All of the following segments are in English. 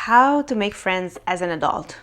How to make friends as an adult.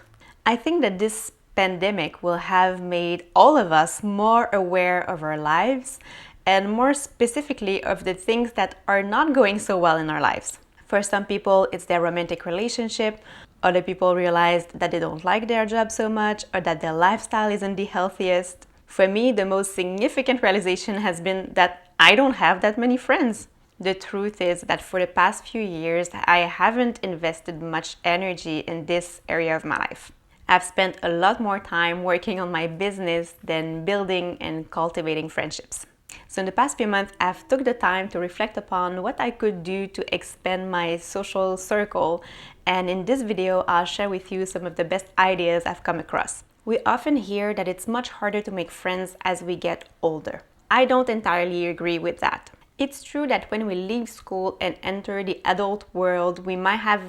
I think that this pandemic will have made all of us more aware of our lives and more specifically of the things that are not going so well in our lives. For some people, it's their romantic relationship. Other people realized that they don't like their job so much or that their lifestyle isn't the healthiest. For me, the most significant realization has been that I don't have that many friends. The truth is that for the past few years, I haven't invested much energy in this area of my life. I've spent a lot more time working on my business than building and cultivating friendships. So in the past few months, I've took the time to reflect upon what I could do to expand my social circle. And in this video, I'll share with you some of the best ideas I've come across. We often hear that it's much harder to make friends as we get older. I don't entirely agree with that. It's true that when we leave school and enter the adult world, we might have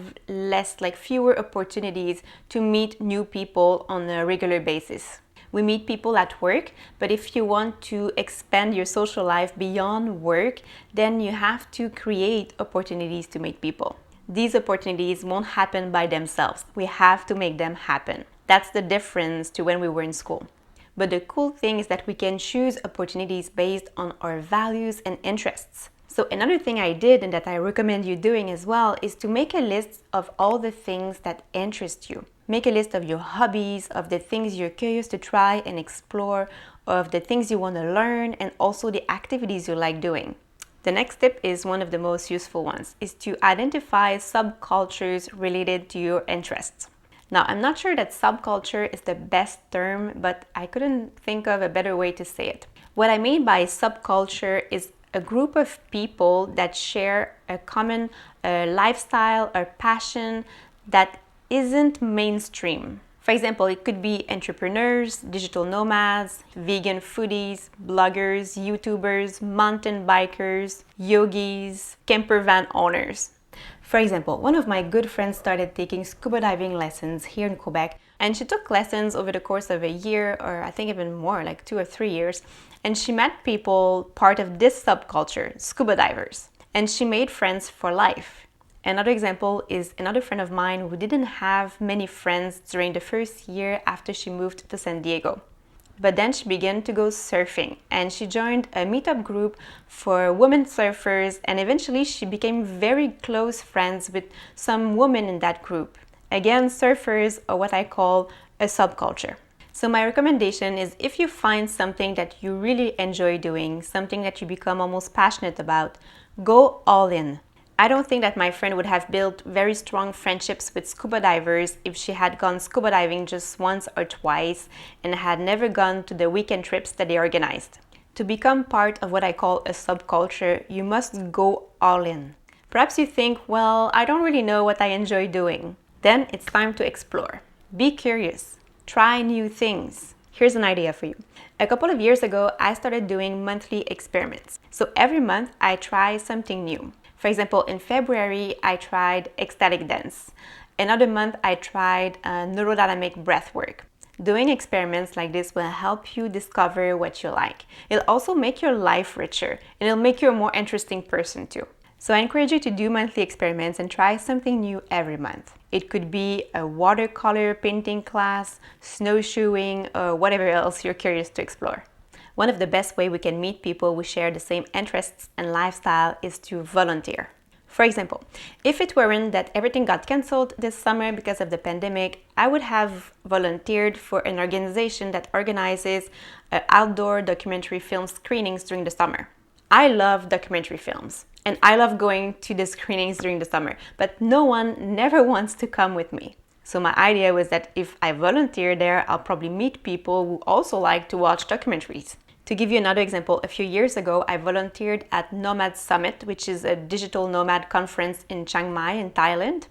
fewer opportunities to meet new people on a regular basis. We meet people at work, but if you want to expand your social life beyond work, then you have to create opportunities to meet people. These opportunities won't happen by themselves. We have to make them happen. That's the difference to when we were in school. But the cool thing is that we can choose opportunities based on our values and interests. So another thing I did and that I recommend you doing as well is to make a list of all the things that interest you. Make a list of your hobbies, of the things you're curious to try and explore, of the things you want to learn, and also the activities you like doing. The next tip is one of the most useful ones, is to identify subcultures related to your interests. Now, I'm not sure that subculture is the best term, but I couldn't think of a better way to say it. What I mean by subculture is a group of people that share a common lifestyle or passion that isn't mainstream. For example, it could be entrepreneurs, digital nomads, vegan foodies, bloggers, YouTubers, mountain bikers, yogis, campervan owners. For example, one of my good friends started taking scuba diving lessons here in Quebec, and she took lessons over the course of a year, or I think even more, like 2 or 3 years, and she met people part of this subculture, scuba divers, and she made friends for life. Another example is another friend of mine who didn't have many friends during the first year after she moved to San Diego. But then she began to go surfing and she joined a meetup group for women surfers, and eventually she became very close friends with some women in that group. Again, surfers are what I call a subculture. So my recommendation is, if you find something that you really enjoy doing, something that you become almost passionate about, go all in. I don't think that my friend would have built very strong friendships with scuba divers if she had gone scuba diving just once or twice and had never gone to the weekend trips that they organized. To become part of what I call a subculture, you must go all in. Perhaps you think, well, I don't really know what I enjoy doing. Then it's time to explore. Be curious. Try new things. Here's an idea for you. A couple of years ago, I started doing monthly experiments. So every month I try something new. For example, in February, I tried ecstatic dance. Another month, I tried neurodynamic breath work. Doing experiments like this will help you discover what you like. It'll also make your life richer, and it'll make you a more interesting person too. So I encourage you to do monthly experiments and try something new every month. It could be a watercolor painting class, snowshoeing, or whatever else you're curious to explore. One of the best ways we can meet people who share the same interests and lifestyle is to volunteer. For example, if it weren't that everything got cancelled this summer because of the pandemic, I would have volunteered for an organization that organizes outdoor documentary film screenings during the summer. I love documentary films and I love going to the screenings during the summer, but no one never wants to come with me. So my idea was that if I volunteer there, I'll probably meet people who also like to watch documentaries. To give you another example, a few years ago, I volunteered at Nomad Summit, which is a digital nomad conference in Chiang Mai in Thailand.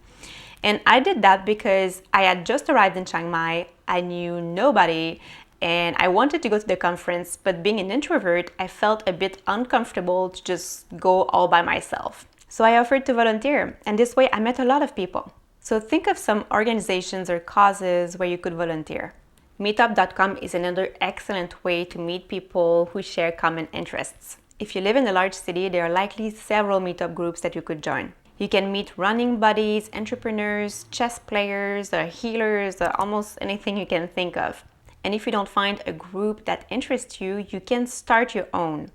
And I did that because I had just arrived in Chiang Mai, I knew nobody, and I wanted to go to the conference, but being an introvert, I felt a bit uncomfortable to just go all by myself. So I offered to volunteer, and this way I met a lot of people. So think of some organizations or causes where you could volunteer. Meetup.com is another excellent way to meet people who share common interests. If you live in a large city, there are likely several meetup groups that you could join. You can meet running buddies, entrepreneurs, chess players, healers, almost anything you can think of. And if you don't find a group that interests you, you can start your own.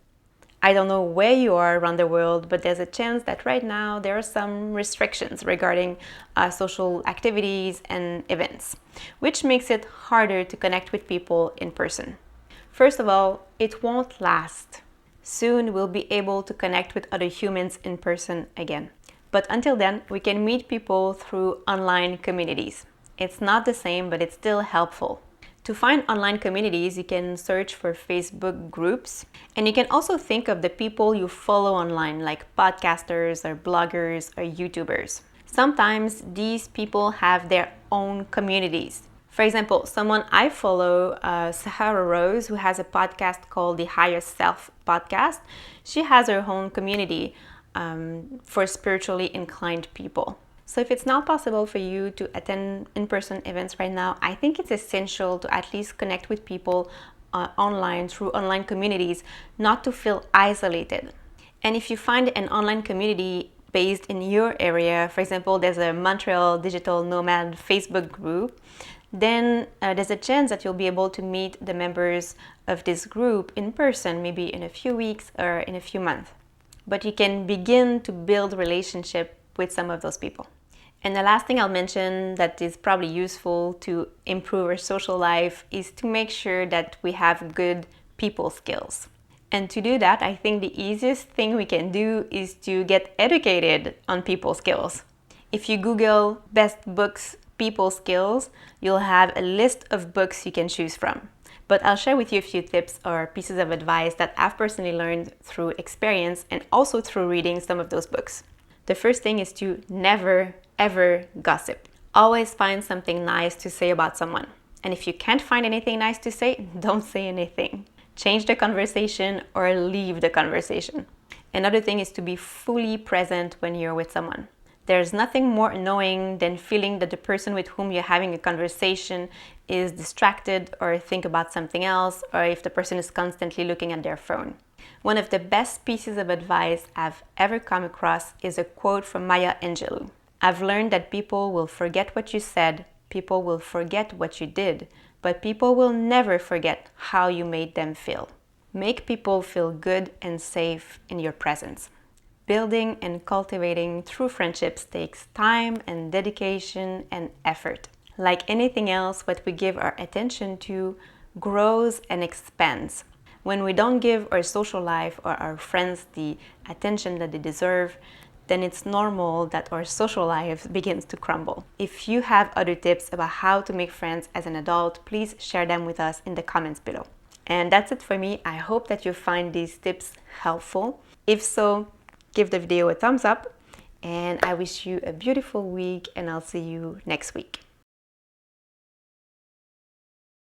I don't know where you are around the world, but there's a chance that right now there are some restrictions regarding social activities and events, which makes it harder to connect with people in person. First of all, it won't last. Soon we'll be able to connect with other humans in person again. But until then, we can meet people through online communities. It's not the same, but it's still helpful. To find online communities, you can search for Facebook groups, and you can also think of the people you follow online, like podcasters or bloggers or YouTubers. Sometimes these people have their own communities. For example, someone I follow, Sahara Rose, who has a podcast called the Higher Self Podcast, she has her own community for spiritually inclined people. So if it's not possible for you to attend in-person events right now, I think it's essential to at least connect with people online through online communities, not to feel isolated. And if you find an online community based in your area, for example, there's a Montreal Digital Nomad Facebook group, then there's a chance that you'll be able to meet the members of this group in person, maybe in a few weeks or in a few months. But you can begin to build relationship with some of those people. And the last thing I'll mention that is probably useful to improve our social life is to make sure that we have good people skills. And to do that, I think the easiest thing we can do is to get educated on people skills. If you Google best books, people skills, you'll have a list of books you can choose from. But I'll share with you a few tips or pieces of advice that I've personally learned through experience and also through reading some of those books. The first thing is to never, ever gossip. Always find something nice to say about someone. And if you can't find anything nice to say, don't say anything. Change the conversation or leave the conversation. Another thing is to be fully present when you're with someone. There's nothing more annoying than feeling that the person with whom you're having a conversation is distracted or think about something else, or if the person is constantly looking at their phone. One of the best pieces of advice I've ever come across is a quote from Maya Angelou. I've learned that people will forget what you said, people will forget what you did, but people will never forget how you made them feel. Make people feel good and safe in your presence. Building and cultivating true friendships takes time and dedication and effort. Like anything else, what we give our attention to grows and expands. When we don't give our social life or our friends the attention that they deserve, then it's normal that our social life begins to crumble. If you have other tips about how to make friends as an adult, please share them with us in the comments below. And that's it for me. I hope that you find these tips helpful. If so, give the video a thumbs up, and I wish you a beautiful week, and I'll see you next week.